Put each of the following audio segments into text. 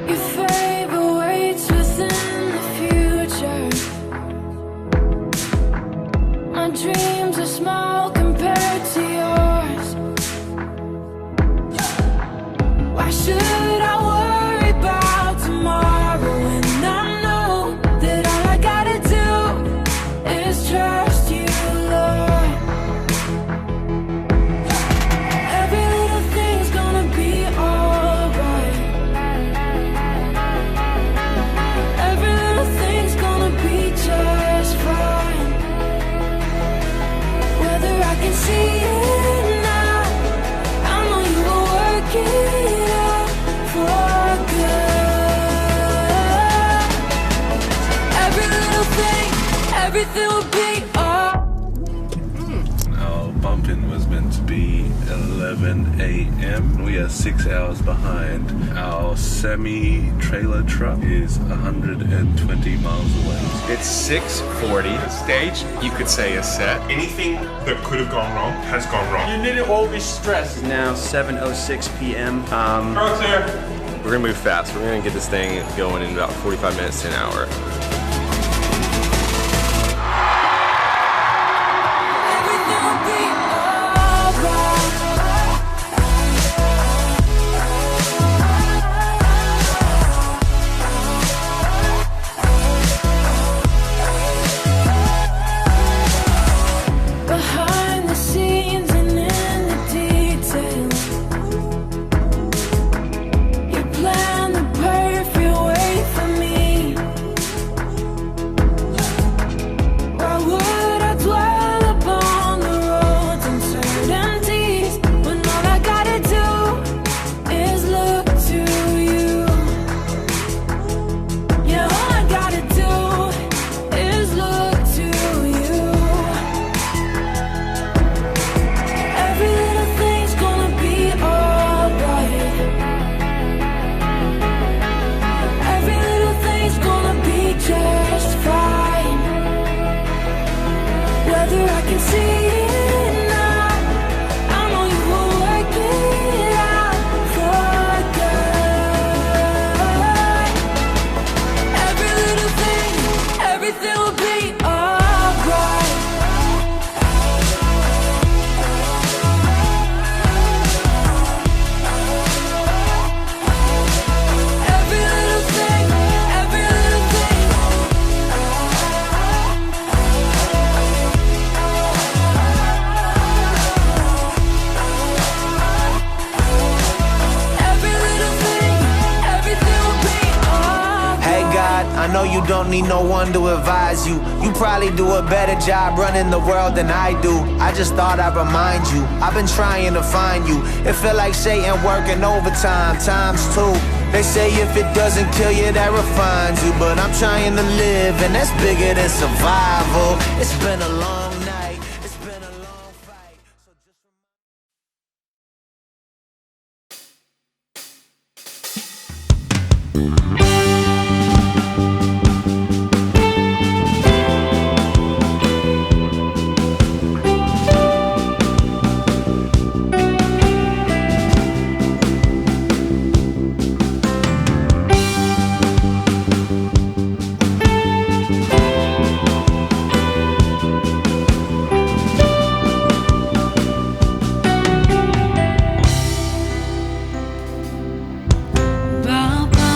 Your favor waits within the future. My dreams are small compared to yours. Why should I worry about tomorrow when I know that all I gotta do is trust you, Lord? Every little thing's gonna be alright. Every little thing's gonna be just fine. Whether I can see it now, I know you will work it out for good. Every little thing, everything will be alright. Our bump-in was meant to be 11 a.m. We are 6 hours behind. Our semi-trailer truck is 120 miles away. It's 6:40. The stage, you could say, is set. Anything that could have gone wrong has gone wrong. You needn't always stress. Now 7:06 p.m. We're gonna move fast. We're gonna get this thing going in about 45 minutes to an hour. Everything will be alright. Behind the scenes and in the details, you plan the perfect way for me. Why would I dwell upon the roads and certainties when all I gotta do is look to you? Yeah, all I gotta do is look to you. Every little thing's gonna be alright. Every little thing's gonna be just fine. Whether I can see it now, I know you will work it out for good. Every little thing, everything will be alright. Every little thing, every little thing. Every little thing, everything will be alright. Hey God, I know you don't need no one to advise you. You probably do a better job running the world than I do. I just thought I'd remind you, I've been trying to find you. It feel like Satan working overtime, times two. They say if it doesn't kill you, that refines you. But I'm trying to live, and that's bigger than survival. It's been a long night, it's been a long fight. So just Baba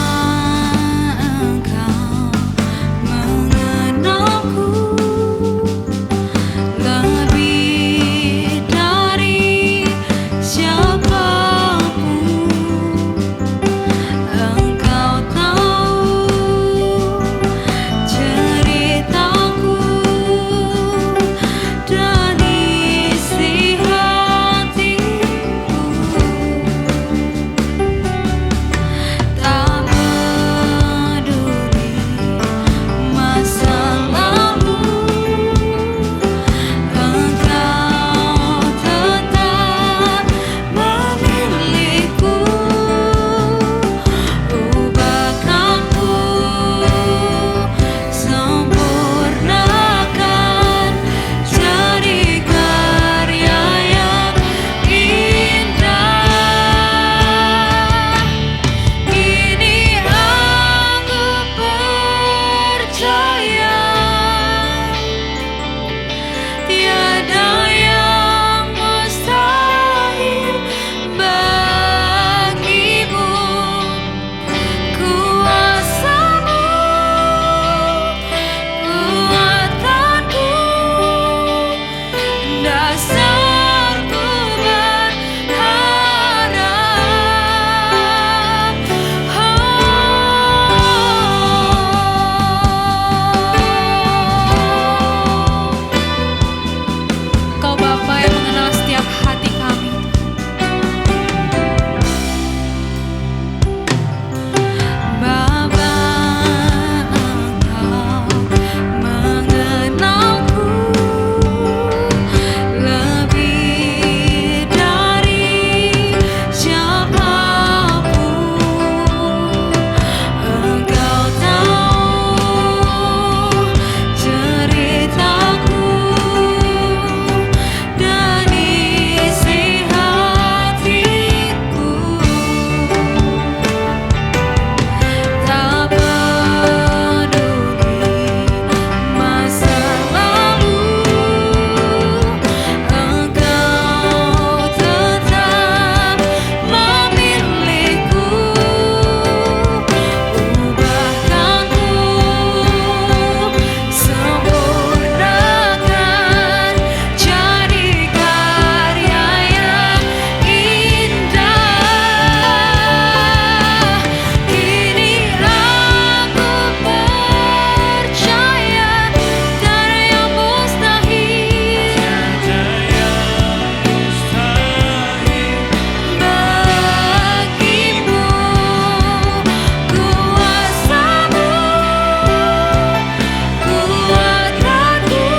dasarku berharap. Kau Bapa yang mengenal setiap hati kami. Bapa, Engkau mengenalku lebih dari siapapun. Engkau tahu ceritaku dan isi hatiku. Tak peduli masa lalu, Engkau tetap memilihku. Ubahkanku, sempurnakan jadi karya yang indah. Kini aku percaya tiada yang mustahil bagimu. Kuasamu kuatkanku,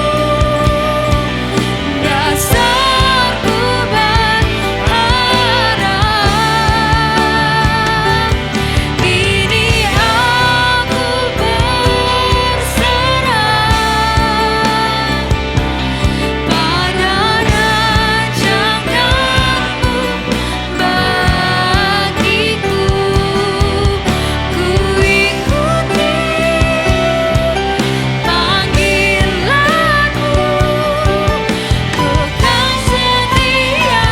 dasarku berharap. Kini aku berserah pada rancanganmu bagiku. Ku ikuti panggilanmu, bukan setia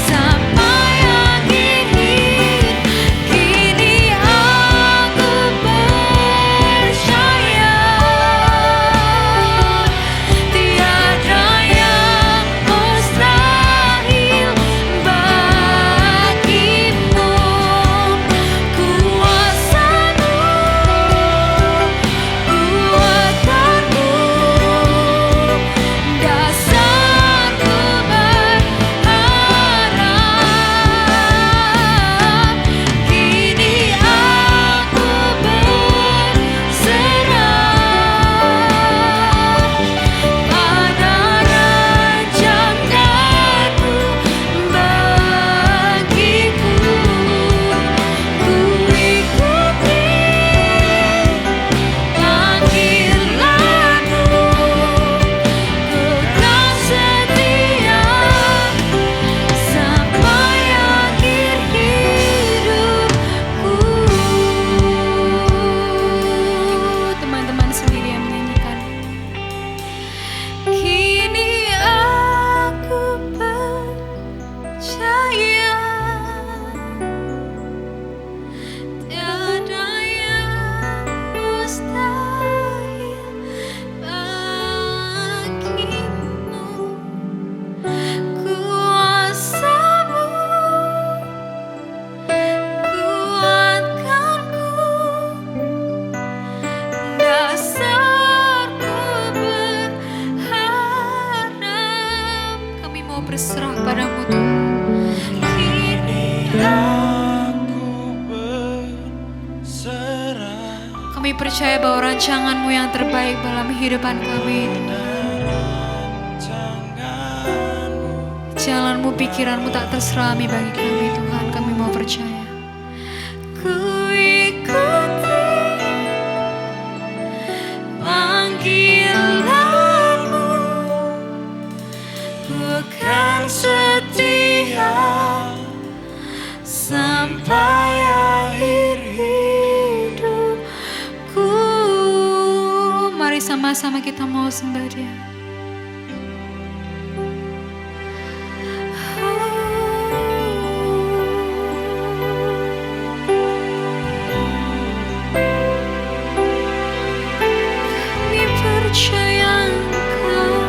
sampai akhir hidup. Kini aku percaya tiada yang mustahil bagimu. Kuasamu kuatkanku, dasarku berharap. Kini aku berserah pada rancanganmu bagiku. Ku ikuti panggilanmu, bukan setia sampai akhir hidupku. Teman-teman sendiri yang menyanyikan. Kini aku percaya tiada yang mustahil bagimu. Kuasamu kuatkanku, dasarku berharap. Kami mau berserah padamu Tuhan. Kini kami percaya bahwa rancanganmu yang terbaik dalam kehidupan kami, jalanmu, pikiranmu tak terserami bagi kami Tuhan. Kami mau percaya. Ku ikuti panggilanmu, bukan setia sampai akhir hidupku. Mari sama-sama kita mau sembah Dia. Kami percaya Engkau.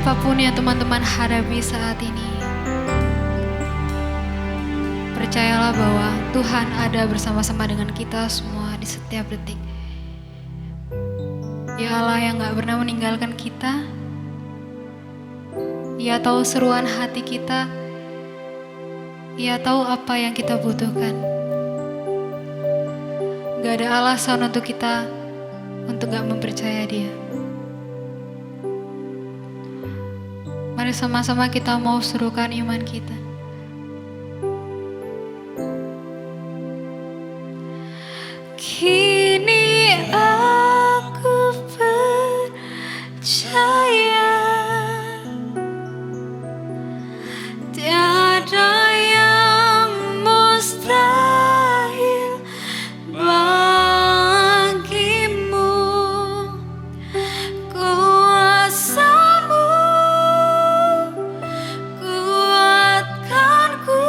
Apapun yang teman-teman hadapi saat ini, percayalah bahwa Tuhan ada bersama-sama dengan kita semua di setiap detik. Ya Allah yang gak pernah meninggalkan kita. Ia tahu seruan hati kita. Ia tahu apa yang kita butuhkan. Gak ada alasan untuk kita untuk gak mempercaya Dia. Mari sama-sama kita mau serukan iman kita. Kini aku percaya tiada yang mustahil bagimu. Kuasa-Mu kuatkanku,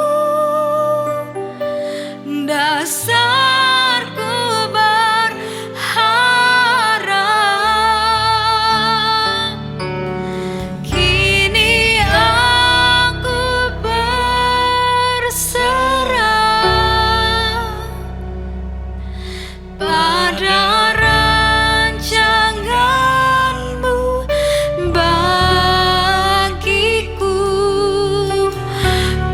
dasarku berharap. Kini aku berserah pada rancangan-Mu bagiku.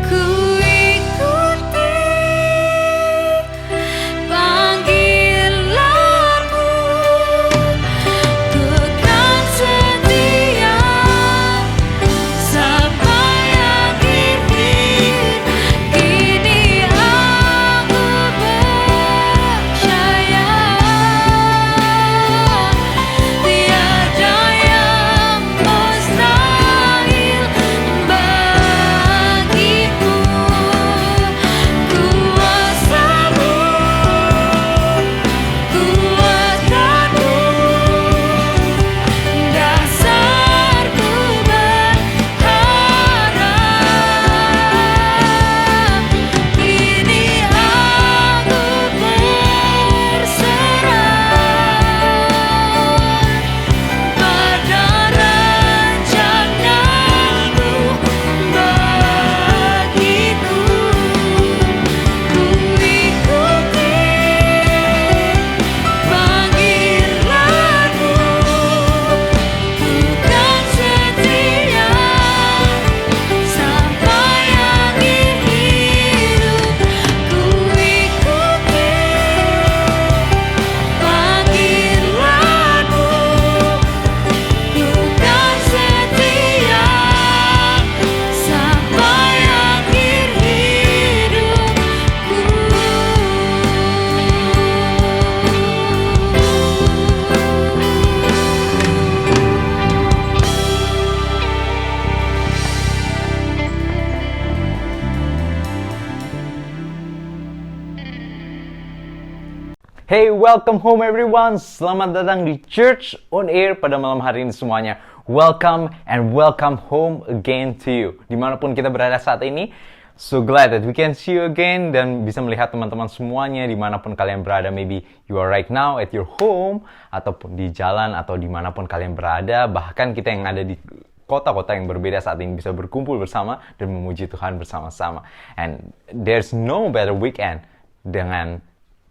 Ku ikuti panggilan-Mu, ku kan setia sampai akhir hidup. Kini aku percaya tiada yang mustahil bagimu. Kuasa-Mu kuatkanku, dasarku berharap. Kini aku berserah pada rancangan-Mu bagiku. Ku ikuti panggilan-Mu, ku kan setia sampai akhir hidup. Ku ikuti panggilan-Mu, ku kan setia sampai akhir Hey, welcome home everyone. Selamat datang di Church on Air pada malam hari ini semuanya. Welcome and welcome home again to you. Dimanapun kita berada saat ini, so glad that we can see you again dan bisa melihat teman-teman semuanya dimanapun kalian berada. Maybe you are right now at your home, ataupun di jalan, atau dimanapun kalian berada. Bahkan kita yang ada di kota-kota yang berbeda saat ini bisa berkumpul bersama dan memuji Tuhan bersama-sama. And there's no better weekend dengan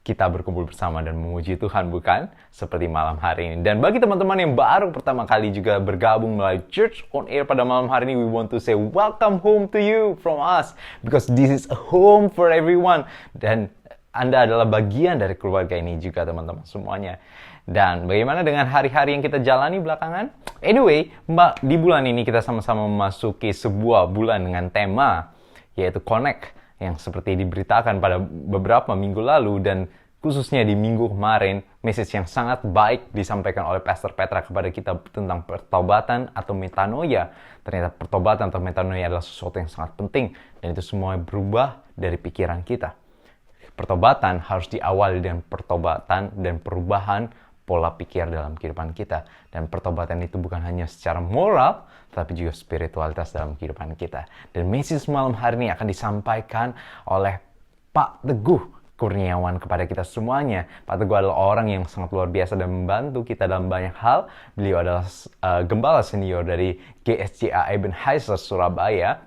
kita berkumpul bersama dan memuji Tuhan, bukan? Seperti malam hari ini. Dan bagi teman-teman yang baru pertama kali juga bergabung melalui Church on Air pada malam hari ini, we want to say welcome home to you from us. Because this is a home for everyone. Dan Anda adalah bagian dari keluarga ini juga, teman-teman semuanya. Dan bagaimana dengan hari-hari yang kita jalani belakangan? Anyway, di bulan ini kita sama-sama memasuki sebuah bulan dengan tema, yaitu Connect, yang seperti diberitakan pada beberapa minggu lalu, dan khususnya di minggu kemarin, message yang sangat baik disampaikan oleh Pastor Petra kepada kita tentang pertobatan atau metanoia. Ternyata pertobatan atau metanoia adalah sesuatu yang sangat penting, dan itu semua berubah dari pikiran kita. Pertobatan harus diawali dengan pertobatan dan perubahan pola pikir dalam kehidupan kita. Dan pertobatan itu bukan hanya secara moral, tapi juga spiritualitas dalam kehidupan kita. Dan message malam hari ini akan disampaikan oleh Pak Teguh kurniawan kepada kita semuanya. Pak Teguh adalah orang yang sangat luar biasa dan membantu kita dalam banyak hal. Beliau adalah gembala senior dari GSCA Ebenezer Surabaya,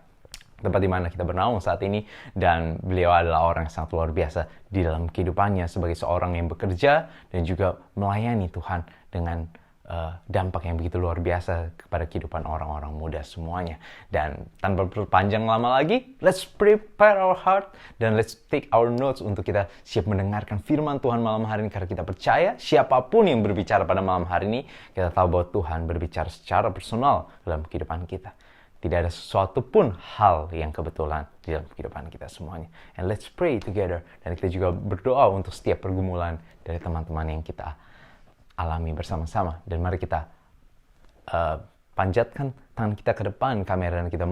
tempat di mana kita bernaung saat ini, dan beliau adalah orang yang sangat luar biasa di dalam kehidupannya sebagai seorang yang bekerja dan juga melayani Tuhan dengan dampak yang begitu luar biasa kepada kehidupan orang-orang muda semuanya. Dan tanpa berpanjang lama lagi, let's prepare our heart dan let's take our notes untuk kita siap mendengarkan firman Tuhan malam hari ini, karena kita percaya siapapun yang berbicara pada malam hari ini, kita tahu bahwa Tuhan berbicara secara personal dalam kehidupan kita. Tidak ada sesuatu pun hal yang kebetulan di dalam kehidupan kita semuanya. And let's pray together. Dan kita juga berdoa untuk setiap pergumulan dari teman-teman yang kita alami bersama-sama. Dan mari kita panjatkan tangan kita ke depan kamera dan kita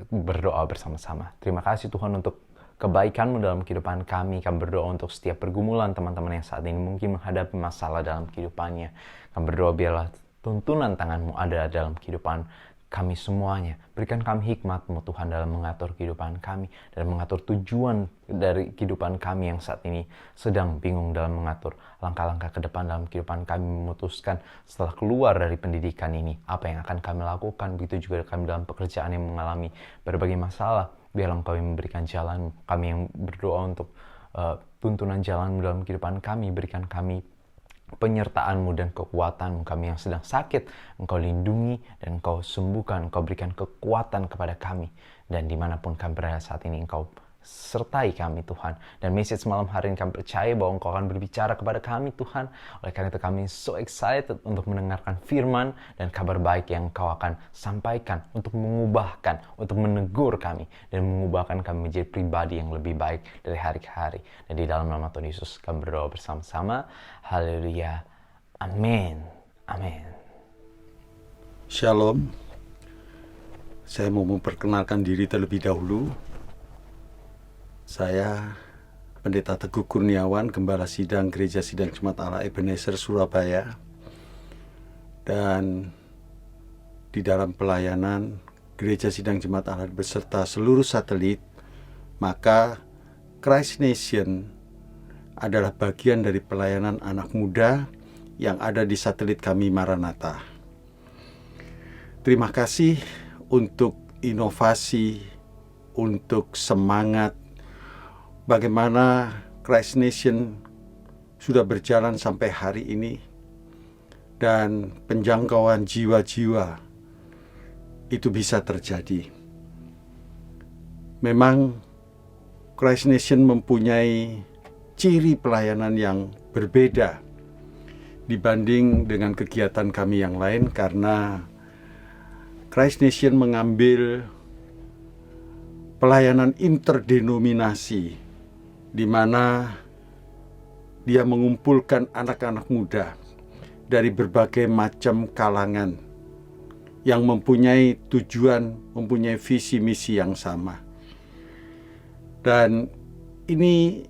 berdoa bersama-sama. Terima kasih Tuhan untuk kebaikan-Mu dalam kehidupan kami. Kami berdoa untuk setiap pergumulan teman-teman yang saat ini mungkin menghadapi masalah dalam kehidupannya. Kami berdoa biarlah tuntunan tangan-Mu ada dalam kehidupan kami semuanya. Berikan kami hikmat-Mu Tuhan dalam mengatur kehidupan kami dan mengatur tujuan dari kehidupan kami yang saat ini sedang bingung dalam mengatur langkah-langkah ke depan dalam kehidupan kami, memutuskan setelah keluar dari pendidikan ini apa yang akan kami lakukan. Begitu juga kami dalam pekerjaan yang mengalami berbagai masalah. Biarlah Engkau yang memberikan jalan. Kami yang berdoa untuk tuntunan jalan dalam kehidupan kami. Berikan kami penyertaan-Mu dan kekuatan-Mu. Kami yang sedang sakit, Engkau lindungi dan Engkau sembuhkan. Engkau berikan kekuatan kepada kami. Dan dimanapun kami berada saat ini, Engkau sertai kami Tuhan. Dan message malam hari ini kami percaya bahwa Engkau akan berbicara kepada kami Tuhan. Oleh karena itu kami so excited untuk mendengarkan firman dan kabar baik yang Engkau akan sampaikan untuk mengubahkan, untuk menegur kami dan mengubahkan kami menjadi pribadi yang lebih baik dari hari ke hari. Dan di dalam nama Tuhan Yesus kami berdoa bersama-sama. Haleluya. Amin. Amin. Shalom. Saya mau memperkenalkan diri terlebih dahulu. Saya Pendeta Teguh Kurniawan, Gembala Sidang Gereja Sidang Jemaat Allah Ebenezer Surabaya. Dan di dalam pelayanan Gereja Sidang Jemaat Allah beserta seluruh satelit, maka Christ Nation adalah bagian dari pelayanan anak muda yang ada di satelit kami Maranatha. Terima kasih untuk inovasi, untuk semangat, bagaimana Christ Nation sudah berjalan sampai hari ini, dan penjangkauan jiwa-jiwa itu bisa terjadi. Memang Christ Nation mempunyai ciri pelayanan yang berbeda dibanding dengan kegiatan kami yang lain, karena Christ Nation mengambil pelayanan interdenominasi, di mana dia mengumpulkan anak-anak muda dari berbagai macam kalangan yang mempunyai tujuan, mempunyai visi misi yang sama. Dan ini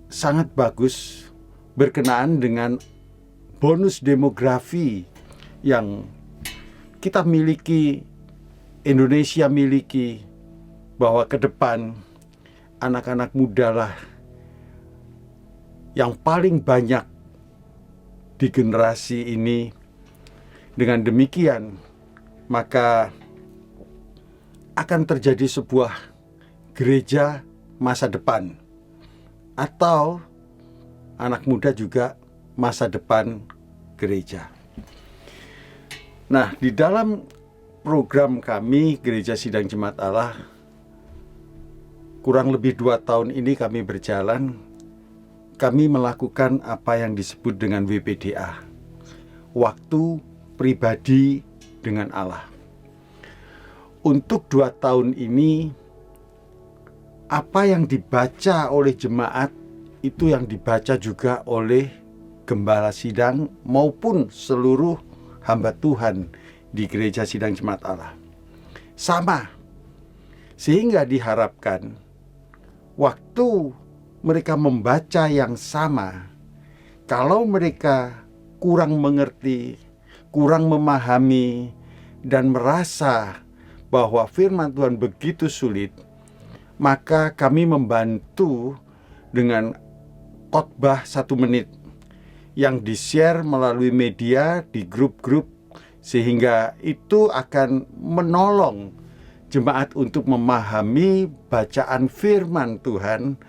sangat bagus berkenaan dengan bonus demografi yang kita miliki, Indonesia miliki, bahwa ke depan anak-anak muda lah yang paling banyak di generasi ini. Dengan demikian, maka akan terjadi sebuah gereja masa depan, atau anak muda juga masa depan gereja. Nah, di dalam program kami Gereja Sidang Jemaat Allah, kurang lebih 2 tahun ini kami berjalan, kami melakukan apa yang disebut dengan WPDA, waktu pribadi dengan Allah. Untuk 2 tahun ini, apa yang dibaca oleh jemaat, itu yang dibaca juga oleh Gembala Sidang maupun seluruh hamba Tuhan di Gereja Sidang Jemaat Allah. Sama, sehingga diharapkan waktu mereka membaca yang sama, kalau mereka kurang mengerti, kurang memahami, dan merasa bahwa firman Tuhan begitu sulit, maka kami membantu dengan khotbah 1 menit yang di-share melalui media di grup-grup, sehingga itu akan menolong jemaat untuk memahami bacaan firman Tuhan,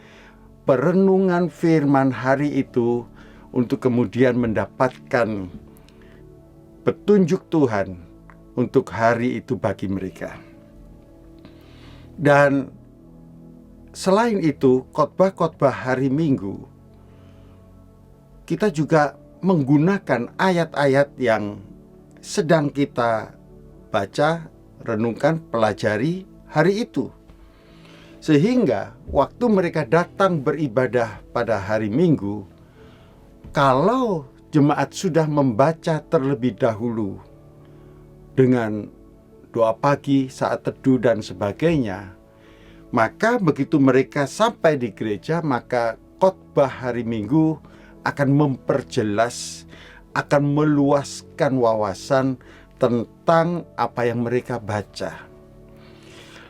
perenungan firman hari itu, untuk kemudian mendapatkan petunjuk Tuhan untuk hari itu bagi mereka. Dan selain itu, khotbah-khotbah hari Minggu, kita juga menggunakan ayat-ayat yang sedang kita baca, renungkan, pelajari hari itu. Sehingga waktu mereka datang beribadah pada hari Minggu, kalau jemaat sudah membaca terlebih dahulu dengan doa pagi, saat teduh dan sebagainya, maka begitu mereka sampai di gereja, maka khotbah hari Minggu akan memperjelas, akan meluaskan wawasan tentang apa yang mereka baca.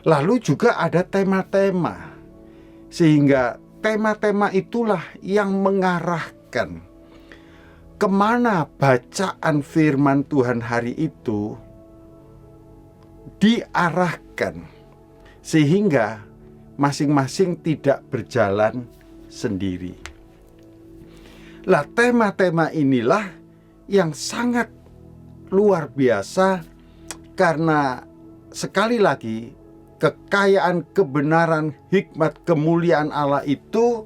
Lalu juga ada tema-tema, sehingga tema-tema itulah yang mengarahkan kemana bacaan firman Tuhan hari itu diarahkan, sehingga masing-masing tidak berjalan sendiri. Lah, tema-tema inilah yang sangat luar biasa, karena sekali lagi kekayaan, kebenaran, hikmat, kemuliaan Allah itu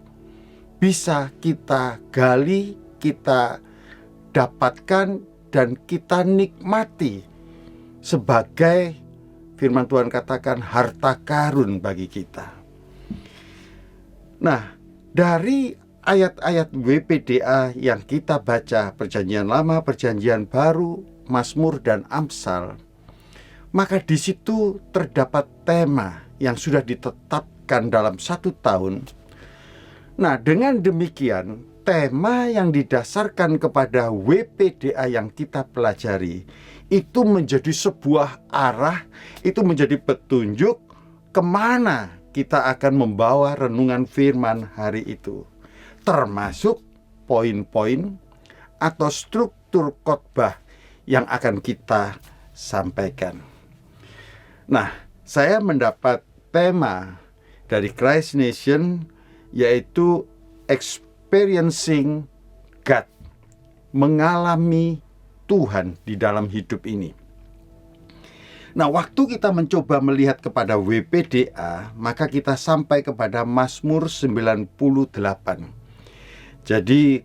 bisa kita gali, kita dapatkan, dan kita nikmati sebagai firman Tuhan katakan harta karun bagi kita. Nah, dari ayat-ayat WPDA yang kita baca, Perjanjian Lama, Perjanjian Baru, Mazmur dan Amsal, maka di situ terdapat tema yang sudah ditetapkan dalam 1 tahun. Nah, dengan demikian, tema yang didasarkan kepada WPDA yang kita pelajari itu menjadi sebuah arah, itu menjadi petunjuk kemana kita akan membawa renungan firman hari itu, termasuk poin-poin atau struktur khotbah yang akan kita sampaikan. Nah, saya mendapat tema dari Christ Nation, yaitu experiencing God, mengalami Tuhan di dalam hidup ini. Nah, waktu kita mencoba melihat kepada WPDA, maka kita sampai kepada Mazmur 98. Jadi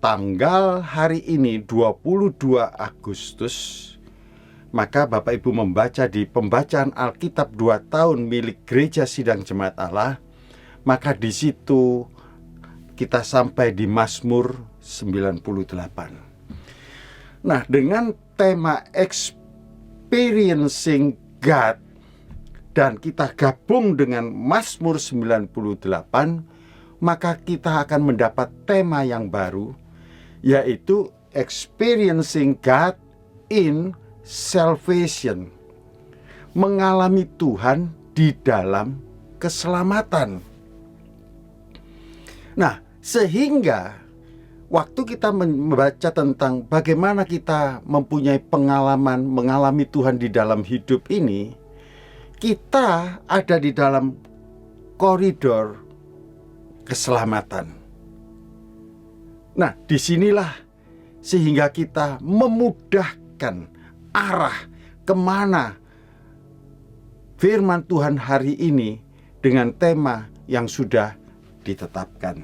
tanggal hari ini 22 Agustus, maka Bapak Ibu membaca di pembacaan Alkitab 2 tahun milik Gereja Sidang Jemaat Allah, maka di situ kita sampai di Mazmur 98. Nah, dengan tema experiencing God, dan kita gabung dengan Mazmur 98, maka kita akan mendapat tema yang baru, yaitu experiencing God in salvation, mengalami Tuhan di dalam keselamatan. Nah, sehingga waktu kita membaca tentang bagaimana kita mempunyai pengalaman mengalami Tuhan di dalam hidup ini, kita ada di dalam koridor keselamatan. Nah, disinilah sehingga kita memudahkan arah kemana firman Tuhan hari ini dengan tema yang sudah ditetapkan.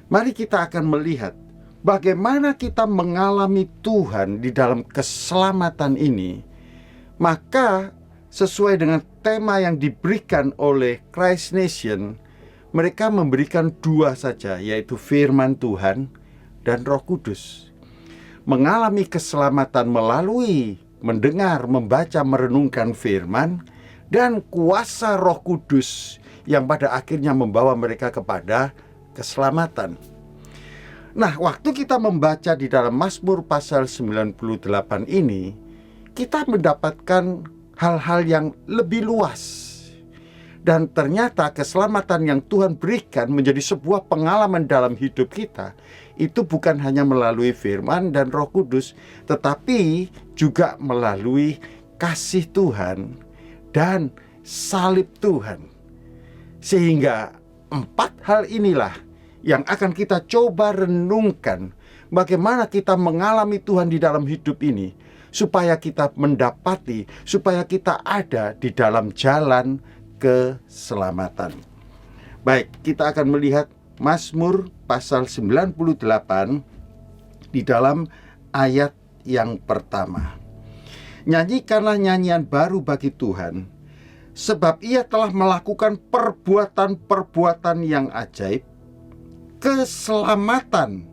Mari kita akan melihat bagaimana kita mengalami Tuhan di dalam keselamatan ini. Maka sesuai dengan tema yang diberikan oleh Christ Nation, mereka memberikan 2 saja, yaitu firman Tuhan dan Roh Kudus. Mengalami keselamatan melalui mendengar, membaca, merenungkan firman, dan kuasa Roh Kudus yang pada akhirnya membawa mereka kepada keselamatan. Nah, waktu kita membaca di dalam Mazmur pasal 98 ini, kita mendapatkan hal-hal yang lebih luas. Dan ternyata keselamatan yang Tuhan berikan menjadi sebuah pengalaman dalam hidup kita, itu bukan hanya melalui firman dan Roh Kudus, tetapi juga melalui kasih Tuhan dan salib Tuhan. Sehingga 4 hal inilah yang akan kita coba renungkan, bagaimana kita mengalami Tuhan di dalam hidup ini, supaya kita mendapati, supaya kita ada di dalam jalan keselamatan. Baik, kita akan melihat Mazmur pasal 98 di dalam ayat yang pertama. Nyanyikanlah nyanyian baru bagi Tuhan, sebab Ia telah melakukan perbuatan-perbuatan yang ajaib. Keselamatan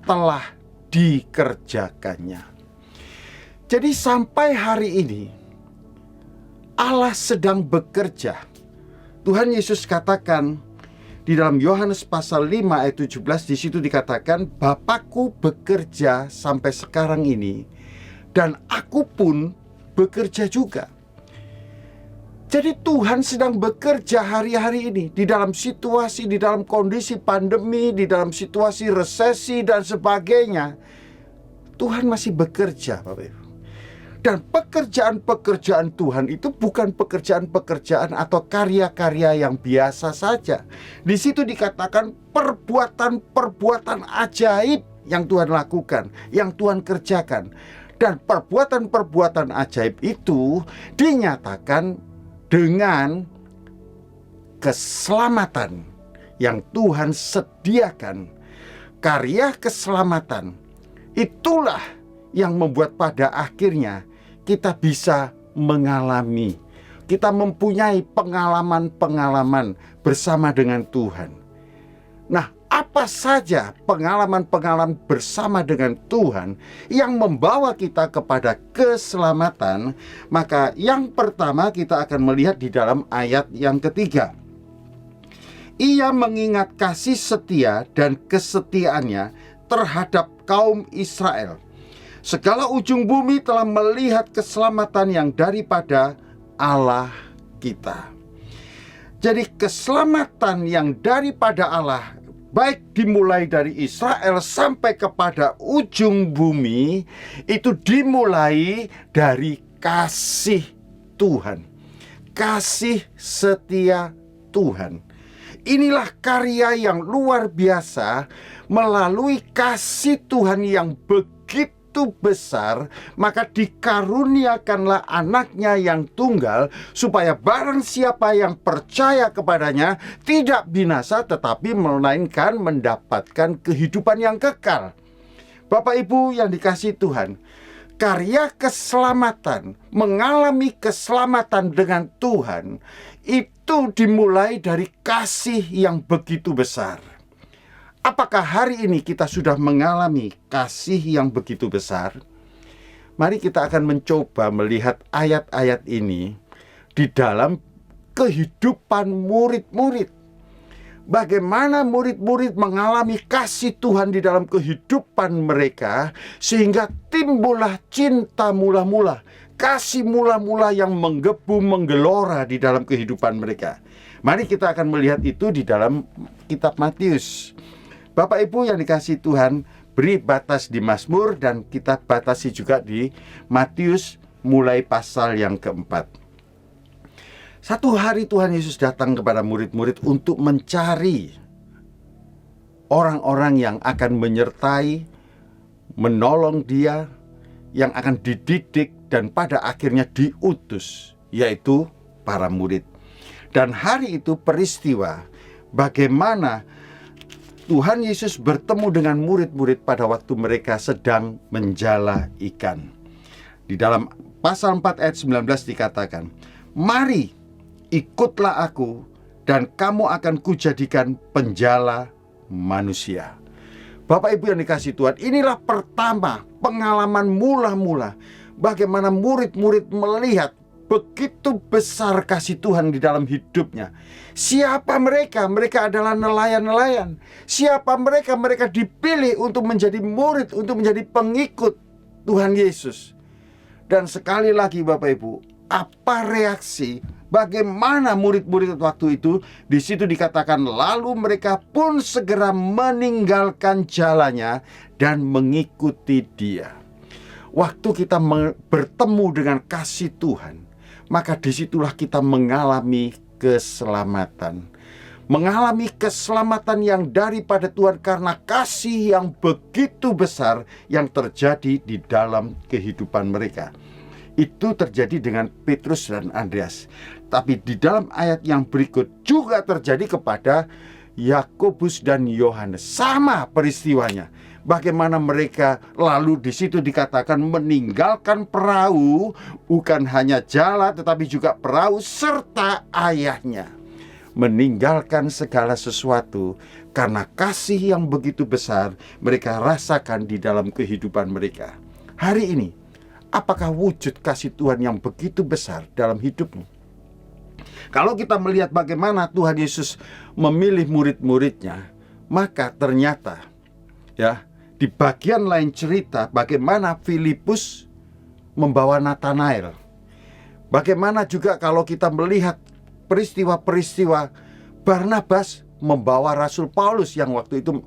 telah dikerjakannya. Jadi sampai hari ini Allah sedang bekerja. Tuhan Yesus katakan di dalam Yohanes pasal 5 ayat 17, di situ dikatakan, Bapakku bekerja sampai sekarang ini, dan aku pun bekerja juga. Jadi Tuhan sedang bekerja hari-hari ini di dalam situasi, di dalam kondisi pandemi, di dalam situasi resesi dan sebagainya. Tuhan masih bekerja, Bapak Ibu. Dan pekerjaan-pekerjaan Tuhan itu bukan pekerjaan-pekerjaan atau karya-karya yang biasa saja. Di situ dikatakan perbuatan-perbuatan ajaib yang Tuhan lakukan, yang Tuhan kerjakan. Dan perbuatan-perbuatan ajaib itu dinyatakan dengan keselamatan yang Tuhan sediakan. Karya keselamatan itulah yang membuat pada akhirnya kita bisa mengalami, kita mempunyai pengalaman-pengalaman bersama dengan Tuhan. Nah, apa saja pengalaman-pengalaman bersama dengan Tuhan yang membawa kita kepada keselamatan? Maka yang pertama kita akan melihat di dalam ayat yang ketiga. Ia mengingat kasih setia dan kesetiaannya terhadap kaum Israel. Segala ujung bumi telah melihat keselamatan yang daripada Allah kita. Jadi keselamatan yang daripada Allah, baik dimulai dari Israel sampai kepada ujung bumi, itu dimulai dari kasih Tuhan, kasih setia Tuhan. Inilah karya yang luar biasa. Melalui kasih Tuhan yang begitu besar, maka dikaruniakanlah anaknya yang tunggal, supaya barang siapa yang percaya kepadanya tidak binasa, tetapi melainkan mendapatkan kehidupan yang kekal. Bapak Ibu yang dikasihi Tuhan, karya keselamatan, mengalami keselamatan dengan Tuhan, itu dimulai dari kasih yang begitu besar. Apakah hari ini kita sudah mengalami kasih yang begitu besar? Mari kita akan mencoba melihat ayat-ayat ini di dalam kehidupan murid-murid. Bagaimana murid-murid mengalami kasih Tuhan di dalam kehidupan mereka, sehingga timbullah cinta mula-mula, kasih mula-mula yang menggebu menggelora di dalam kehidupan mereka. Mari kita akan melihat itu di dalam kitab Matius. Bapak Ibu yang dikasihi Tuhan, beri batas di Mazmur dan kita batasi juga di Matius mulai pasal yang keempat. Satu hari Tuhan Yesus datang kepada murid-murid untuk mencari orang-orang yang akan menyertai, menolong dia, yang akan dididik dan pada akhirnya diutus, yaitu para murid. Dan hari itu peristiwa bagaimana Tuhan Yesus bertemu dengan murid-murid pada waktu mereka sedang menjala ikan. Di dalam pasal 4 ayat 19 dikatakan, "Mari, ikutlah aku, dan kamu akan kujadikan penjala manusia." Bapak Ibu yang dikasihi Tuhan, inilah pertama pengalaman mula-mula bagaimana murid-murid melihat begitu besar kasih Tuhan di dalam hidupnya. Siapa mereka? Mereka adalah nelayan-nelayan. Siapa mereka? Mereka dipilih untuk menjadi murid, untuk menjadi pengikut Tuhan Yesus. Dan sekali lagi Bapak Ibu, apa reaksi Bagaimana murid-murid waktu itu? Di situ dikatakan, lalu mereka pun segera meninggalkan jalannya dan mengikuti Dia. Waktu kita bertemu dengan kasih Tuhan, maka disitulah kita mengalami keselamatan. Mengalami keselamatan yang daripada Tuhan karena kasih yang begitu besar yang terjadi di dalam kehidupan mereka. Itu terjadi dengan Petrus dan Andreas. Tapi di dalam ayat yang berikut juga terjadi kepada Yakobus dan Yohanes. Sama peristiwanya. Bagaimana mereka lalu di situ dikatakan meninggalkan perahu, bukan hanya jala tetapi juga perahu serta ayahnya. Meninggalkan segala sesuatu karena kasih yang begitu besar mereka rasakan di dalam kehidupan mereka. Hari ini, apakah wujud kasih Tuhan yang begitu besar dalam hidupmu? Kalau kita melihat bagaimana Tuhan Yesus memilih murid-muridnya, maka ternyata ya, di bagian lain cerita bagaimana Filipus membawa Nathanael. Bagaimana juga kalau kita melihat peristiwa-peristiwa Barnabas membawa Rasul Paulus yang waktu itu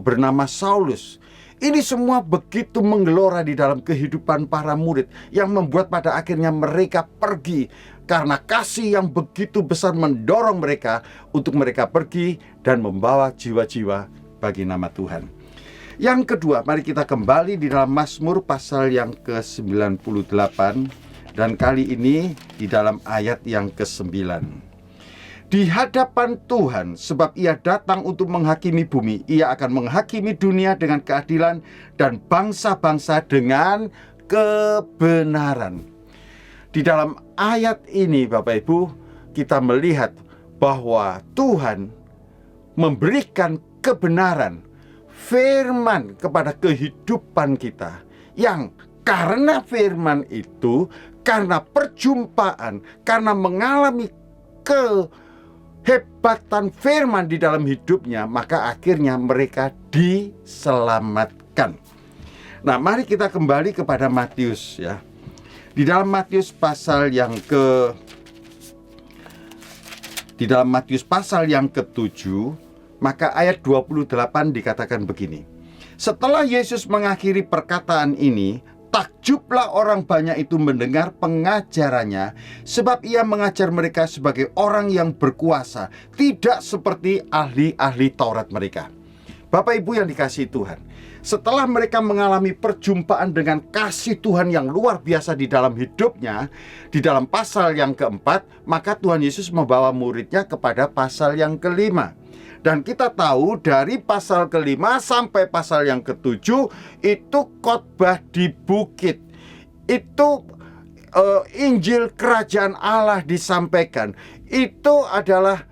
bernama Saulus. Ini semua begitu menggelora di dalam kehidupan para murid yang membuat pada akhirnya mereka pergi karena kasih yang begitu besar mendorong mereka untuk mereka pergi dan membawa jiwa-jiwa bagi nama Tuhan. Yang kedua, mari kita kembali di dalam Mazmur pasal yang ke-98 dan kali ini di dalam ayat yang ke-9. Di hadapan Tuhan, sebab Ia datang untuk menghakimi bumi, Ia akan menghakimi dunia dengan keadilan dan bangsa-bangsa dengan kebenaran. Di dalam ayat ini Bapak Ibu, kita melihat bahwa Tuhan memberikan kebenaran, firman kepada kehidupan kita, yang karena firman itu, karena perjumpaan, karena mengalami kehebatan firman di dalam hidupnya, maka akhirnya mereka diselamatkan. Nah, mari kita kembali kepada Matius ya. Di dalam Matius pasal yang ke-7, maka ayat 28 dikatakan begini. Setelah Yesus mengakhiri perkataan ini, takjublah orang banyak itu mendengar pengajarannya, sebab Ia mengajar mereka sebagai orang yang berkuasa, tidak seperti ahli-ahli Taurat mereka. Bapak Ibu yang dikasihi Tuhan, setelah mereka mengalami perjumpaan dengan kasih Tuhan yang luar biasa di dalam hidupnya, di dalam pasal yang keempat, maka Tuhan Yesus membawa muridnya kepada pasal yang kelima. Dan kita tahu dari pasal kelima sampai pasal yang ketujuh itu khotbah di bukit. Itu Injil Kerajaan Allah disampaikan. Itu adalah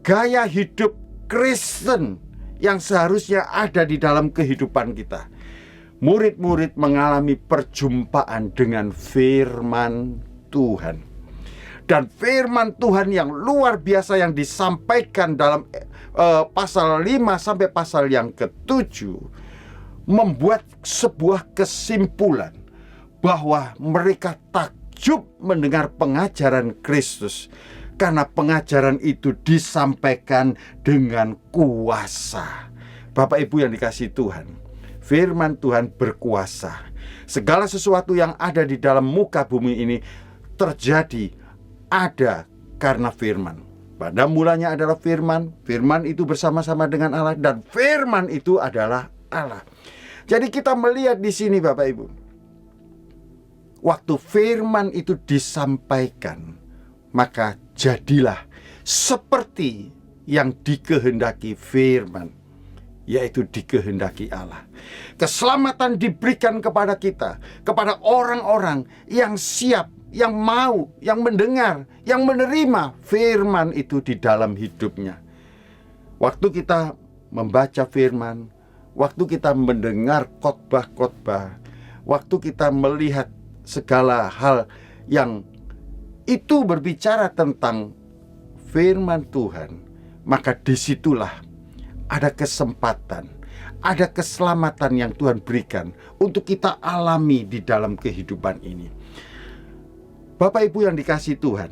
gaya hidup Kristen yang seharusnya ada di dalam kehidupan kita. Murid-murid mengalami perjumpaan dengan firman Tuhan. Dan firman Tuhan yang luar biasa yang disampaikan dalam pasal 5 sampai pasal yang ke-7 membuat sebuah kesimpulan bahwa mereka takjub mendengar pengajaran Kristus, karena pengajaran itu disampaikan dengan kuasa. Bapak Ibu yang dikasihi Tuhan, firman Tuhan berkuasa. Segala sesuatu yang ada di dalam muka bumi ini terjadi ada karena firman. Pada mulanya adalah firman, firman itu bersama-sama dengan Allah, dan firman itu adalah Allah. Jadi kita melihat di sini Bapak Ibu, waktu firman itu disampaikan, maka jadilah seperti yang dikehendaki firman, yaitu dikehendaki Allah. Keselamatan diberikan kepada kita, kepada orang-orang yang siap, yang mau, yang mendengar, yang menerima firman itu di dalam hidupnya. Waktu kita membaca firman, waktu kita mendengar khotbah-khotbah, waktu kita melihat segala hal yang itu berbicara tentang firman Tuhan, maka disitulah ada kesempatan, ada keselamatan yang Tuhan berikan untuk kita alami di dalam kehidupan ini. Bapak Ibu yang dikasihi Tuhan,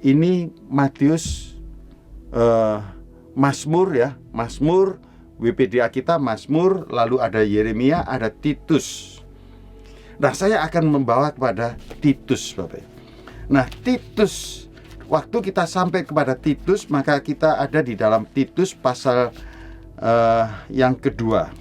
ini Matius, Mazmur ya, Mazmur, WPDA kita Mazmur, lalu ada Yeremia, ada Titus. Nah, saya akan membawa kepada Titus, Bapak. Nah, Titus, waktu kita sampai kepada Titus, maka kita ada di dalam Titus pasal yang kedua.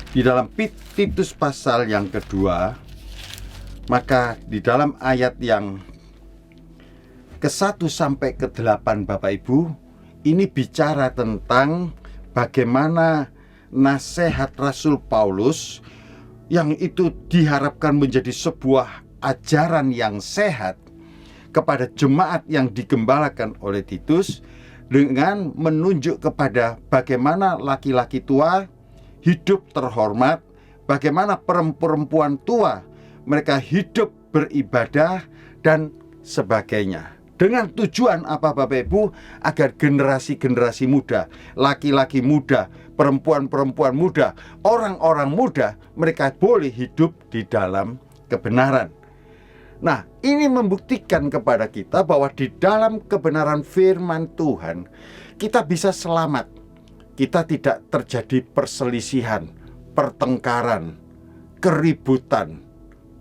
Di dalam Titus pasal yang kedua, maka di dalam ayat yang ke-1 sampai ke-8, Bapak Ibu, ini bicara tentang bagaimana nasihat Rasul Paulus yang itu diharapkan menjadi sebuah ajaran yang sehat kepada jemaat yang digembalakan oleh Titus, dengan menunjuk kepada bagaimana laki-laki tua hidup terhormat, bagaimana perempuan tua mereka hidup beribadah dan sebagainya. Dengan tujuan apa, Bapak Ibu? Agar generasi-generasi muda, laki-laki muda, perempuan-perempuan muda, orang-orang muda, mereka boleh hidup di dalam kebenaran. Nah, ini membuktikan kepada kita bahwa di dalam kebenaran firman Tuhan, kita bisa selamat. Kita tidak terjadi perselisihan, pertengkaran, keributan,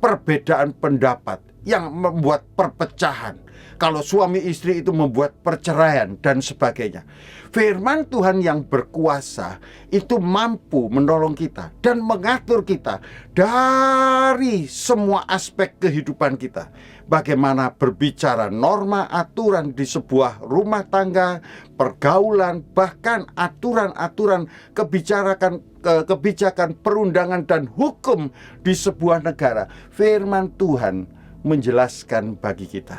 perbedaan pendapat yang membuat perpecahan. Kalau suami istri itu membuat perceraian dan sebagainya. Firman Tuhan yang berkuasa itu mampu menolong kita dan mengatur kita dari semua aspek kehidupan kita. Bagaimana berbicara norma aturan di sebuah rumah tangga, pergaulan, bahkan aturan-aturan kebijakan perundangan dan hukum di sebuah negara. Firman Tuhan menjelaskan bagi kita.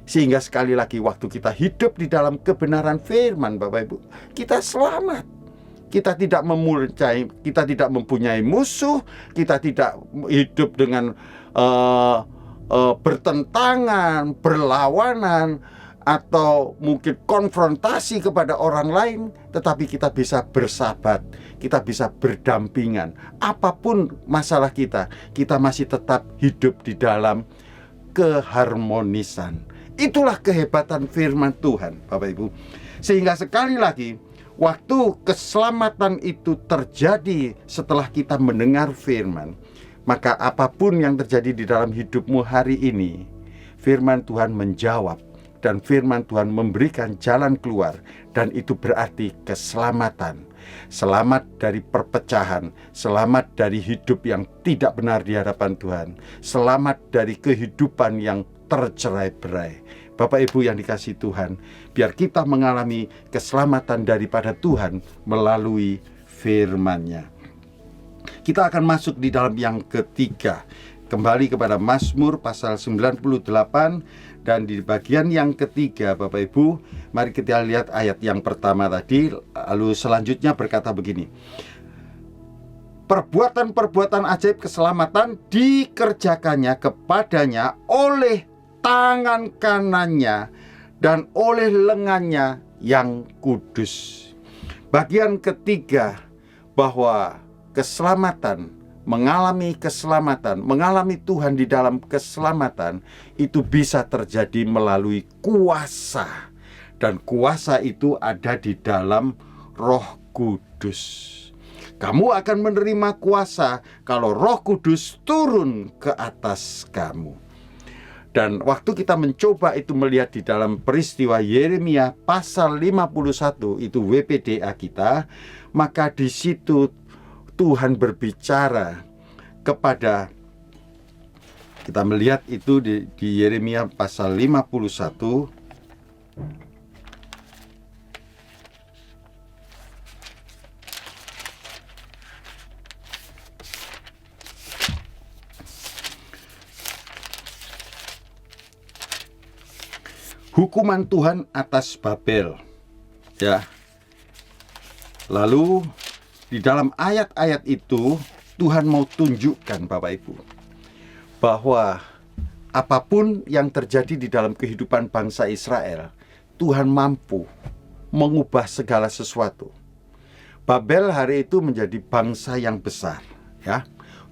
Sehingga sekali lagi waktu kita hidup di dalam kebenaran firman, Bapak Ibu, kita selamat. Kita tidak mempunyai musuh, kita tidak hidup dengan bertentangan, berlawanan, atau mungkin konfrontasi kepada orang lain, tetapi kita bisa bersahabat, kita bisa berdampingan. Apapun masalah kita masih tetap hidup di dalam keharmonisan. Itulah kehebatan firman Tuhan, Bapak Ibu. Sehingga sekali lagi, waktu keselamatan itu terjadi setelah kita mendengar firman, maka apapun yang terjadi di dalam hidupmu hari ini, firman Tuhan menjawab, dan firman Tuhan memberikan jalan keluar, dan itu berarti keselamatan. Selamat dari perpecahan, selamat dari hidup yang tidak benar di hadapan Tuhan, selamat dari kehidupan yang tercerai-berai. Bapak Ibu yang dikasihi Tuhan, biar kita mengalami keselamatan daripada Tuhan melalui firman-Nya. Kita akan masuk di dalam yang ketiga, kembali kepada Mazmur pasal 98, dan di bagian yang ketiga, Bapak Ibu, mari kita lihat ayat yang pertama tadi, lalu selanjutnya berkata begini: perbuatan-perbuatan ajaib keselamatan dikerjakannya kepadanya oleh tangan kanannya dan oleh lengannya yang kudus. Bagian ketiga, bahwa keselamatan, mengalami Tuhan di dalam keselamatan itu bisa terjadi melalui kuasa, dan kuasa itu ada di dalam Roh Kudus. Kamu akan menerima kuasa kalau Roh Kudus turun ke atas kamu. Dan waktu kita mencoba itu melihat di dalam peristiwa Yeremia pasal 51, itu WPDA kita, maka di situ Tuhan berbicara kepada, kita melihat itu di Yeremia pasal 51. Hukuman Tuhan atas Babel, ya. Lalu di dalam ayat-ayat itu Tuhan mau tunjukkan, Bapak Ibu, bahwa apapun yang terjadi di dalam kehidupan bangsa Israel, Tuhan mampu mengubah segala sesuatu. Babel hari itu menjadi bangsa yang besar, ya.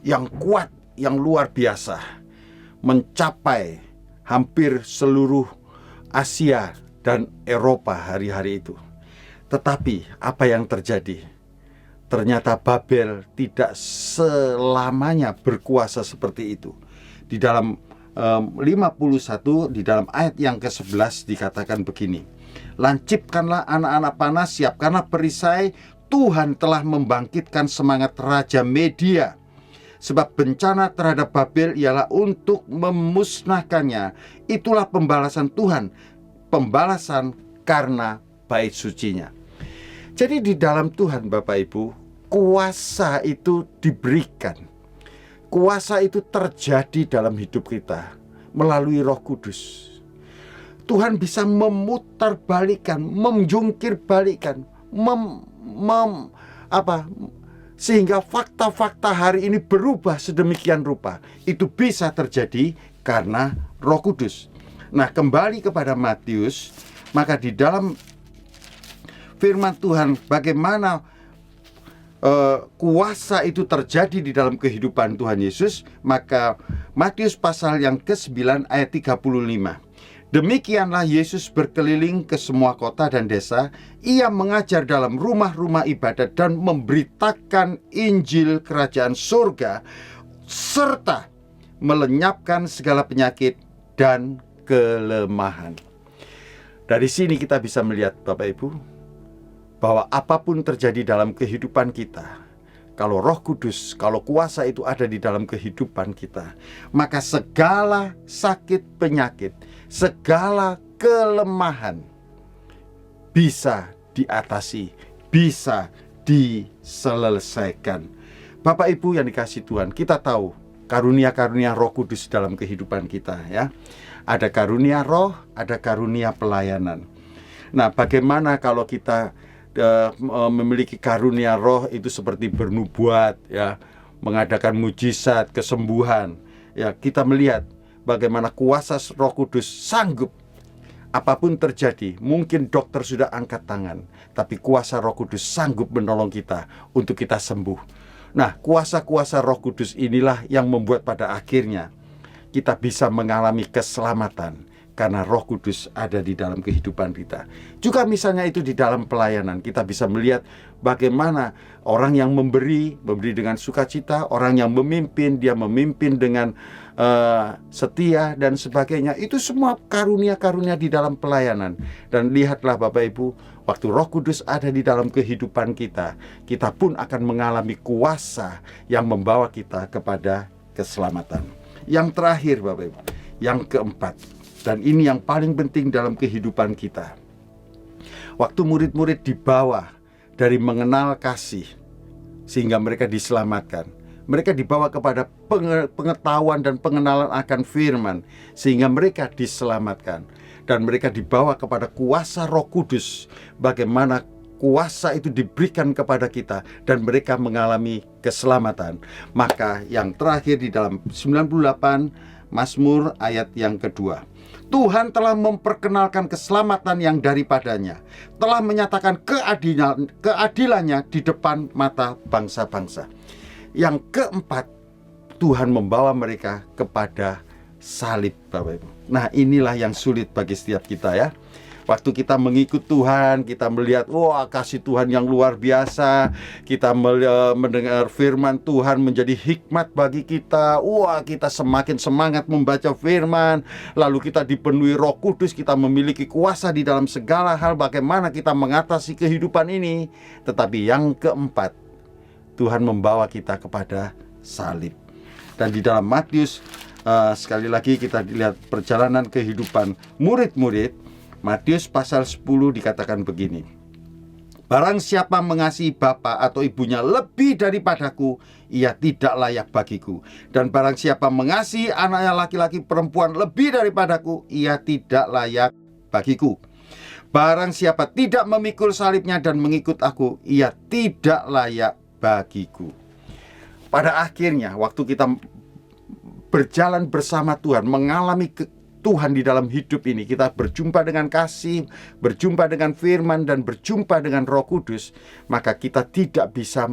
yang kuat, yang luar biasa, mencapai hampir seluruh Asia dan Eropa hari-hari itu. Tetapi apa yang terjadi? Ternyata Babel tidak selamanya berkuasa seperti itu. Di dalam 51, di dalam ayat yang ke-11 dikatakan begini, lancipkanlah anak-anak panas, siapkanlah perisai, Tuhan telah membangkitkan semangat Raja Media. Sebab bencana terhadap Babel ialah untuk memusnahkannya. Itulah pembalasan Tuhan, pembalasan karena bait sucinya. Jadi di dalam Tuhan Bapak Ibu, kuasa itu diberikan. Kuasa itu terjadi dalam hidup kita melalui Roh Kudus. Tuhan bisa memutarbalikkan, menjungkirbalikkan, sehingga fakta-fakta hari ini berubah sedemikian rupa. Itu bisa terjadi karena Roh Kudus. Nah, kembali kepada Matius, maka di dalam firman Tuhan bagaimana kuasa itu terjadi di dalam kehidupan Tuhan Yesus, maka Matius pasal yang ke-9 ayat 35. Demikianlah Yesus berkeliling ke semua kota dan desa. Ia mengajar dalam rumah-rumah ibadat dan memberitakan Injil kerajaan surga, serta melenyapkan segala penyakit dan kelemahan. Dari sini kita bisa melihat Bapak Ibu, bahwa apapun terjadi dalam kehidupan kita, kalau Roh Kudus, kalau kuasa itu ada di dalam kehidupan kita, maka segala sakit penyakit, segala kelemahan bisa diatasi, bisa diselesaikan. Bapak Ibu yang dikasihi Tuhan, kita tahu karunia-karunia Roh Kudus dalam kehidupan kita, ya. Ada karunia roh, ada karunia pelayanan. Nah, bagaimana kalau kita memiliki karunia roh itu seperti bernubuat, ya, mengadakan mujizat, kesembuhan, ya, kita melihat bagaimana kuasa Roh Kudus sanggup. Apapun terjadi, mungkin dokter sudah angkat tangan, tapi kuasa Roh Kudus sanggup menolong kita untuk kita sembuh. Nah, kuasa-kuasa Roh Kudus inilah yang membuat pada akhirnya kita bisa mengalami keselamatan, karena Roh Kudus ada di dalam kehidupan kita. Juga misalnya itu di dalam pelayanan, kita bisa melihat bagaimana orang yang memberi dengan sukacita, orang yang memimpin, dia memimpin dengan setia dan sebagainya. Itu semua karunia-karunia di dalam pelayanan. Dan lihatlah Bapak Ibu, waktu Roh Kudus ada di dalam kehidupan kita, kita pun akan mengalami kuasa yang membawa kita kepada keselamatan. Yang terakhir Bapak Ibu, yang keempat, dan ini yang paling penting dalam kehidupan kita. Waktu murid-murid dibawa dari mengenal kasih sehingga mereka diselamatkan, mereka dibawa kepada pengetahuan dan pengenalan akan firman sehingga mereka diselamatkan. Dan mereka dibawa kepada kuasa Roh Kudus, bagaimana kuasa itu diberikan kepada kita dan mereka mengalami keselamatan. Maka yang terakhir di dalam 98 Mazmur ayat yang kedua, Tuhan telah memperkenalkan keselamatan yang daripadanya, telah menyatakan keadilannya di depan mata bangsa-bangsa. Yang keempat, Tuhan membawa mereka kepada salib, Bapak Ibu. Nah, inilah yang sulit bagi setiap kita, ya. Waktu kita mengikut Tuhan, kita melihat, wah, kasih Tuhan yang luar biasa. Kita mendengar firman Tuhan menjadi hikmat bagi kita. Wah, kita semakin semangat membaca firman. Lalu kita dipenuhi Roh Kudus, kita memiliki kuasa di dalam segala hal bagaimana kita mengatasi kehidupan ini. Tetapi yang keempat, Tuhan membawa kita kepada salib. Dan di dalam Matius, sekali lagi kita lihat perjalanan kehidupan murid-murid. Matius pasal 10 dikatakan begini, barang siapa mengasihi bapa atau ibunya lebih daripadaku, ia tidak layak bagiku. Dan barang siapa mengasihi anaknya laki-laki perempuan lebih daripadaku, ia tidak layak bagiku. Barang siapa tidak memikul salibnya dan mengikut aku, ia tidak layak bagiku. Pada akhirnya, waktu kita berjalan bersama Tuhan, mengalami Tuhan di dalam hidup ini, kita berjumpa dengan kasih, berjumpa dengan firman, dan berjumpa dengan Roh Kudus, maka kita tidak bisa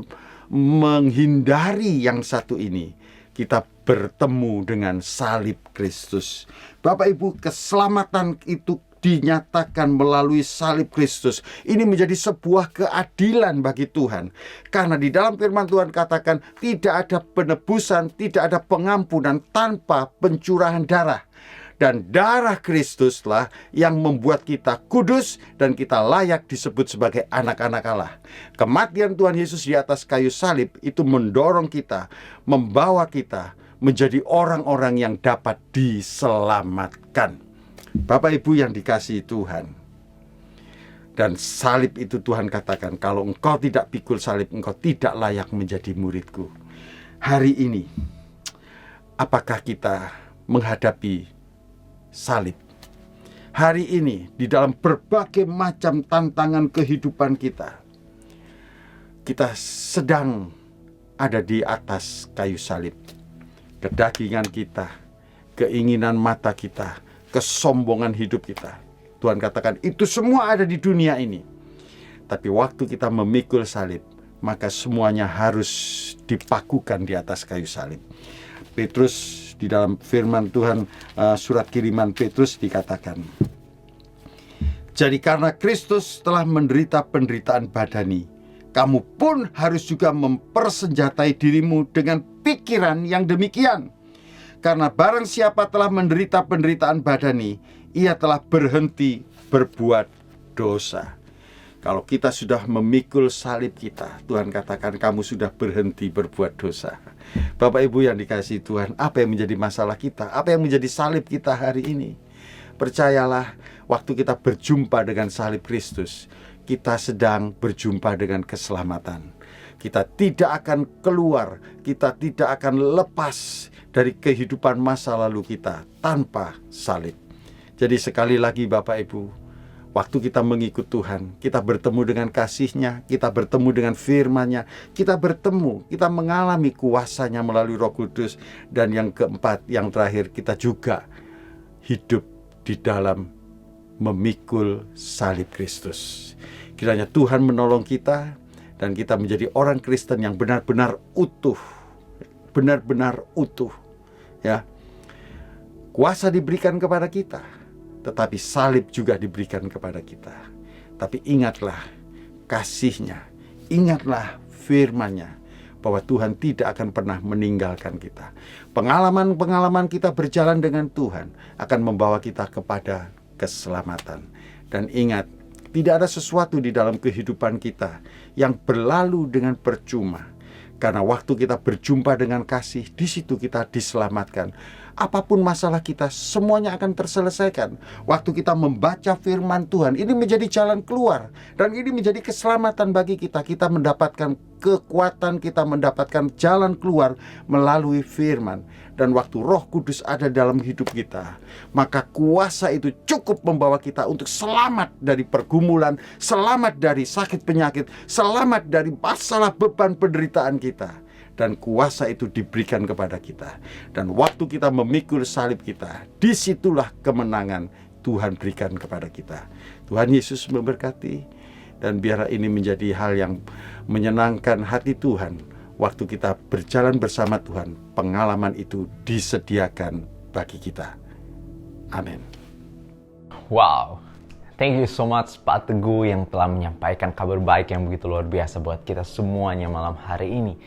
menghindari yang satu ini, kita bertemu dengan salib Kristus. Bapak Ibu, keselamatan itu dinyatakan melalui salib Kristus. Ini menjadi sebuah keadilan bagi Tuhan. Karena di dalam firman Tuhan katakan tidak ada penebusan, tidak ada pengampunan tanpa pencurahan darah. Dan darah Kristuslah yang membuat kita kudus dan kita layak disebut sebagai anak-anak Allah. Kematian Tuhan Yesus di atas kayu salib itu mendorong kita, membawa kita menjadi orang-orang yang dapat diselamatkan. Bapak Ibu yang dikasihi Tuhan, dan salib itu Tuhan katakan, kalau engkau tidak pikul salib, engkau tidak layak menjadi muridku. Hari ini, apakah kita menghadapi salib? Hari ini, di dalam berbagai macam tantangan kehidupan kita sedang ada di atas kayu salib. Kedagingan kita, keinginan mata kita, kesombongan hidup kita, Tuhan katakan itu semua ada di dunia ini. Tapi waktu kita memikul salib, maka semuanya harus dipakukan di atas kayu salib. Petrus di dalam firman Tuhan, surat kiriman Petrus dikatakan, jadi karena Kristus telah menderita penderitaan badani, kamu pun harus juga mempersenjatai dirimu dengan pikiran yang demikian. Karena barang siapa telah menderita penderitaan badani, ia telah berhenti berbuat dosa. Kalau kita sudah memikul salib kita, Tuhan katakan kamu sudah berhenti berbuat dosa. Bapak Ibu yang dikasihi Tuhan, apa yang menjadi masalah kita? Apa yang menjadi salib kita hari ini? Percayalah, waktu kita berjumpa dengan salib Kristus, kita sedang berjumpa dengan keselamatan. Kita tidak akan keluar, kita tidak akan lepas dari kehidupan masa lalu kita tanpa salib. Jadi sekali lagi Bapak Ibu, waktu kita mengikut Tuhan, kita bertemu dengan kasih-Nya, kita bertemu dengan firman-Nya, kita mengalami kuasa-Nya melalui Roh Kudus. Dan yang keempat, yang terakhir, kita juga hidup di dalam memikul salib Kristus. Kiranya Tuhan menolong kita dan kita menjadi orang Kristen yang benar-benar utuh. Benar-benar utuh, ya. Kuasa diberikan kepada kita, tetapi salib juga diberikan kepada kita. Tapi ingatlah kasih-Nya, ingatlah firman-Nya, bahwa Tuhan tidak akan pernah meninggalkan kita. Pengalaman-pengalaman kita berjalan dengan Tuhan akan membawa kita kepada keselamatan. Dan ingat, tidak ada sesuatu di dalam kehidupan kita yang berlalu dengan percuma. Karena waktu kita berjumpa dengan kasih, di situ kita diselamatkan. Apapun masalah kita, semuanya akan terselesaikan. Waktu kita membaca firman Tuhan, ini menjadi jalan keluar. Dan ini menjadi keselamatan bagi kita. Kita mendapatkan kekuatan, kita mendapatkan jalan keluar melalui firman. Dan waktu Roh Kudus ada dalam hidup kita, maka kuasa itu cukup membawa kita untuk selamat dari pergumulan, selamat dari sakit penyakit, selamat dari masalah beban penderitaan kita. Dan kuasa itu diberikan kepada kita. Dan waktu kita memikul salib kita, disitulah kemenangan Tuhan berikan kepada kita. Tuhan Yesus memberkati. Dan biarlah ini menjadi hal yang menyenangkan hati Tuhan. Waktu kita berjalan bersama Tuhan, pengalaman itu disediakan bagi kita. Amin. Wow, thank you so much Pak Teguh yang telah menyampaikan kabar baik yang begitu luar biasa buat kita semuanya malam hari ini.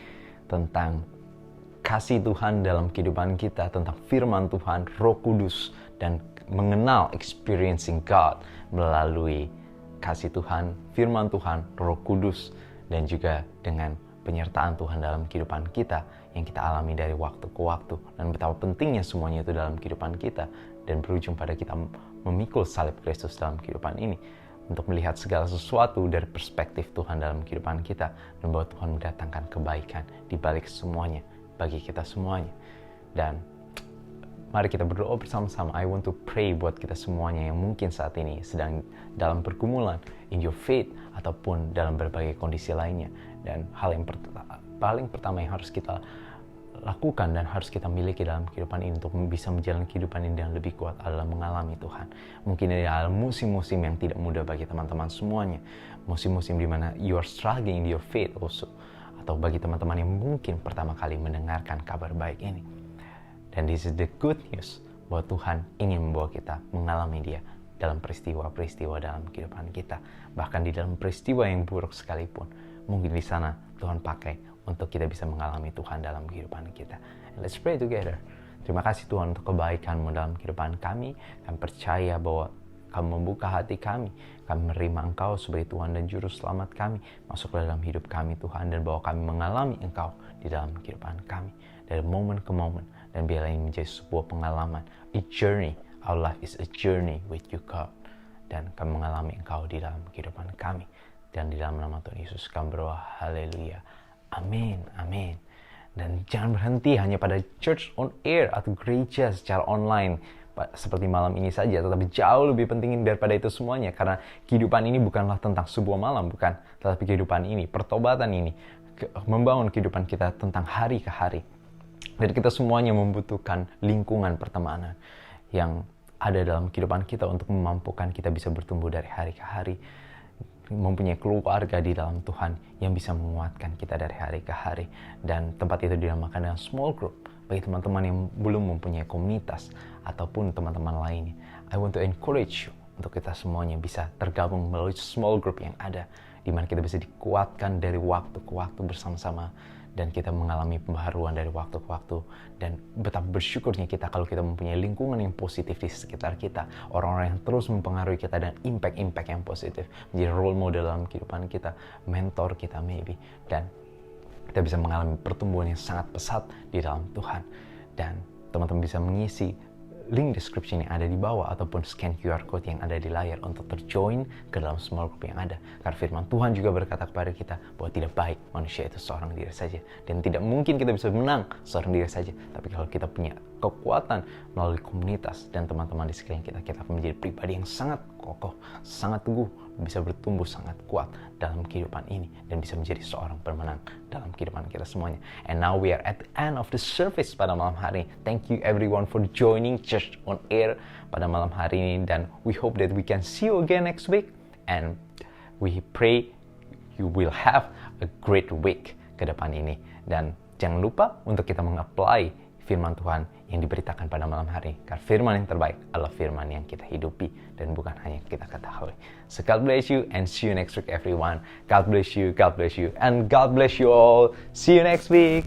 Tentang kasih Tuhan dalam kehidupan kita, tentang firman Tuhan, Roh Kudus, dan mengenal experiencing God melalui kasih Tuhan, firman Tuhan, Roh Kudus, dan juga dengan penyertaan Tuhan dalam kehidupan kita yang kita alami dari waktu ke waktu, dan betapa pentingnya semuanya itu dalam kehidupan kita, dan berujung pada kita memikul salib Kristus dalam kehidupan ini untuk melihat segala sesuatu dari perspektif Tuhan dalam kehidupan kita, dan bahwa Tuhan mendatangkan kebaikan di balik semuanya bagi kita semuanya. Dan mari kita berdoa bersama-sama. I want to pray buat kita semuanya yang mungkin saat ini sedang dalam pergumulan in your faith ataupun dalam berbagai kondisi lainnya. Dan hal yang paling pertama yang harus kita lakukan dan harus kita miliki dalam kehidupan ini untuk bisa menjalani kehidupan ini dengan lebih kuat adalah mengalami Tuhan. Mungkin ada musim-musim yang tidak mudah bagi teman-teman semuanya. Musim-musim di mana you are struggling in your faith also. atau bagi teman-teman yang mungkin pertama kali mendengarkan kabar baik ini. Dan this is the good news, bahwa Tuhan ingin membawa kita mengalami Dia dalam peristiwa-peristiwa dalam kehidupan kita. Bahkan di dalam peristiwa yang buruk sekalipun, mungkin di sana Tuhan pakai untuk kita bisa mengalami Tuhan dalam kehidupan kita. And let's pray together. Terima kasih Tuhan untuk kebaikan-Mu dalam kehidupan kami. Kami percaya bahwa Kamu membuka hati kami. Kami menerima Engkau sebagai Tuhan dan Juru Selamat kami. Masuk dalam hidup kami Tuhan, dan bahwa kami mengalami Engkau di dalam kehidupan kami. Dari momen ke momen. Dan biarlah ini menjadi sebuah pengalaman. A journey. Our life is a journey with you God. Dan kami mengalami Engkau di dalam kehidupan kami. Dan di dalam nama Tuhan Yesus kami berdoa. Haleluya. Amin. Amin. Dan jangan berhenti hanya pada church on air atau gereja secara online seperti malam ini saja, tetapi jauh lebih penting daripada itu semuanya, karena kehidupan ini bukanlah tentang sebuah malam, bukan, tetapi kehidupan ini, pertobatan ini, membangun kehidupan kita tentang hari ke hari. Jadi kita semuanya membutuhkan lingkungan pertemanan yang ada dalam kehidupan kita untuk memampukan kita bisa bertumbuh dari hari ke hari, mempunyai keluarga di dalam Tuhan yang bisa menguatkan kita dari hari ke hari. Dan tempat itu dinamakan dengan small group. Bagi teman-teman yang belum mempunyai komunitas ataupun teman-teman lainnya, I want to encourage you untuk kita semuanya bisa tergabung melalui small group yang ada, di mana kita bisa dikuatkan dari waktu ke waktu bersama-sama, dan kita mengalami pembaharuan dari waktu ke waktu. Dan betapa bersyukurnya kita kalau kita mempunyai lingkungan yang positif di sekitar kita, orang-orang yang terus mempengaruhi kita dan impact yang positif, menjadi role model dalam kehidupan kita, mentor kita maybe, dan kita bisa mengalami pertumbuhan yang sangat pesat di dalam Tuhan. Dan teman-teman bisa mengisi link description yang ada di bawah ataupun scan QR code yang ada di layar untuk terjoin ke dalam small group yang ada. Karena firman Tuhan juga berkata kepada kita bahwa tidak baik manusia itu seorang diri saja, dan tidak mungkin kita bisa menang seorang diri saja. Tapi kalau kita punya kekuatan melalui komunitas dan teman-teman di sekeliling kita, kita akan menjadi pribadi yang sangat kokoh, sangat teguh, bisa bertumbuh sangat kuat dalam kehidupan ini, dan bisa menjadi seorang pemenang dalam kehidupan kita semuanya. And now we are at the end of the service pada malam hari ini. Thank you everyone for joining Church on Air pada malam hari ini, dan we hope that we can see you again next week, and we pray you will have a great week ke depan ini. Dan jangan lupa untuk kita meng-apply firman Tuhan yang diberitakan pada malam hari. Karena firman yang terbaik adalah firman yang kita hidupi dan bukan hanya kita ketahui. So God bless you and see you next week everyone. God bless you, and God bless you all. See you next week.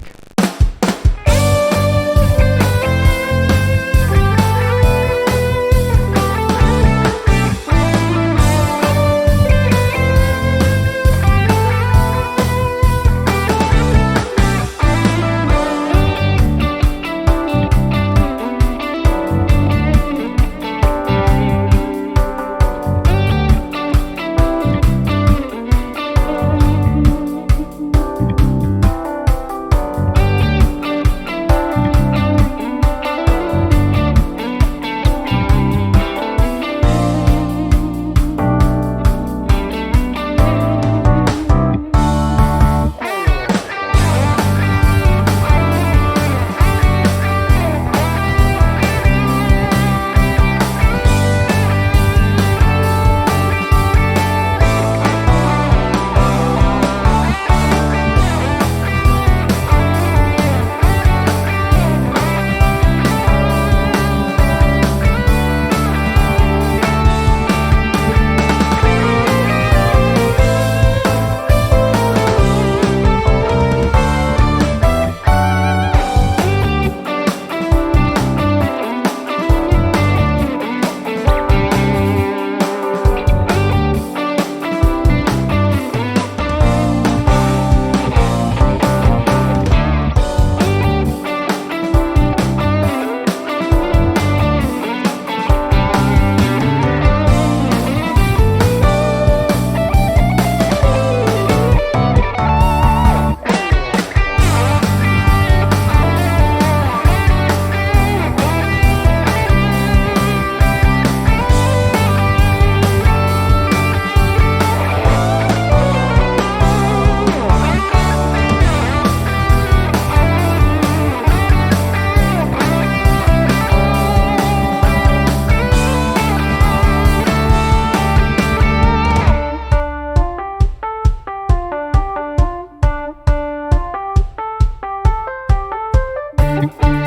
Thank